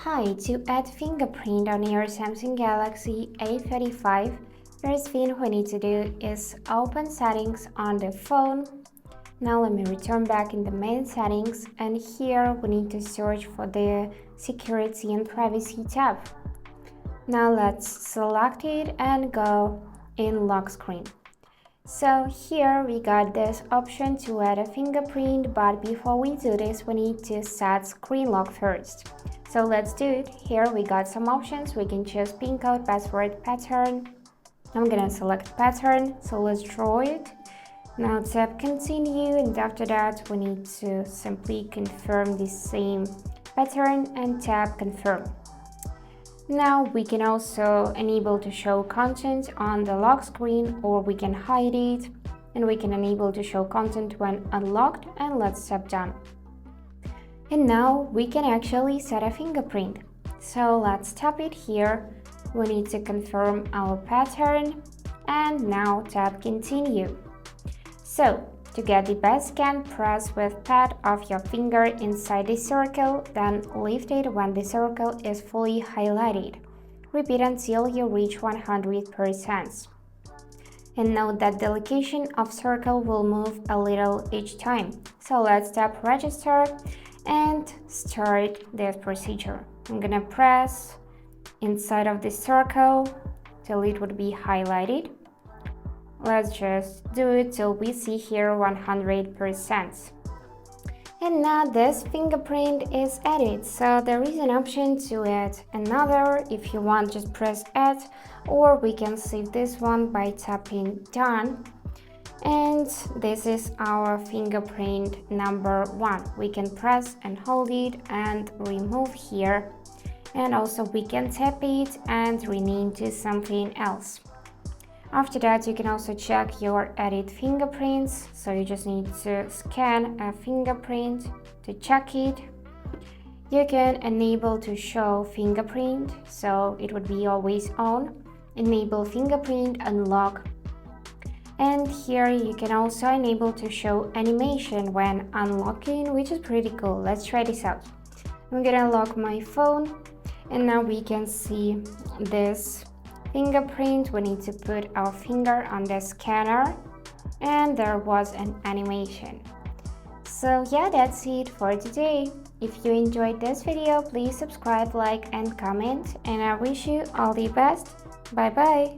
Hi, to add fingerprint on your Samsung Galaxy A35, first thing we need to do is open settings on the phone. Now let me return back in the main settings, and here we need to search for the security and privacy tab. Now let's select it and go in lock screen. So here we got this option to add a fingerprint, but before we do this we need to set screen lock first. So let's do it. Here we got some options. We can choose pin code, password, pattern. I'm gonna select pattern, so let's draw it. Now tap continue, and after that we need to simply confirm the same pattern and tap confirm. Now we can also enable to show content on the lock screen, or we can hide it, and we can enable to show content when unlocked, and let's tap done. And now we can actually set a fingerprint. So let's tap it here. We need to confirm our pattern and now tap continue. So to get the best scan, press with pad of your finger inside the circle, then lift it when the circle is fully highlighted. Repeat until you reach 100%. And note that the location of circle will move a little each time. So let's tap register and start this procedure. I'm gonna press inside of the circle till it would be highlighted. Let's just do it till we see here 100%. And now this fingerprint is added, so there is an option to add another. If you want, just press add, or we can save this one by tapping done. And this is our fingerprint number 1. We can press and hold it and remove here, and also we can tap it and rename to something else. After that, you can also check your edit fingerprints, so you just need to scan a fingerprint to check it. You can enable to show fingerprint, so it would be always on. Enable fingerprint unlock. And here you can also enable to show animation when unlocking, which is pretty cool. Let's try this out. I'm gonna lock my phone, and now we can see this fingerprint. We need to put our finger on the scanner, and there was an animation. So yeah, that's it for today. If you enjoyed this video, please subscribe, like and comment, and I wish you all the best. Bye bye.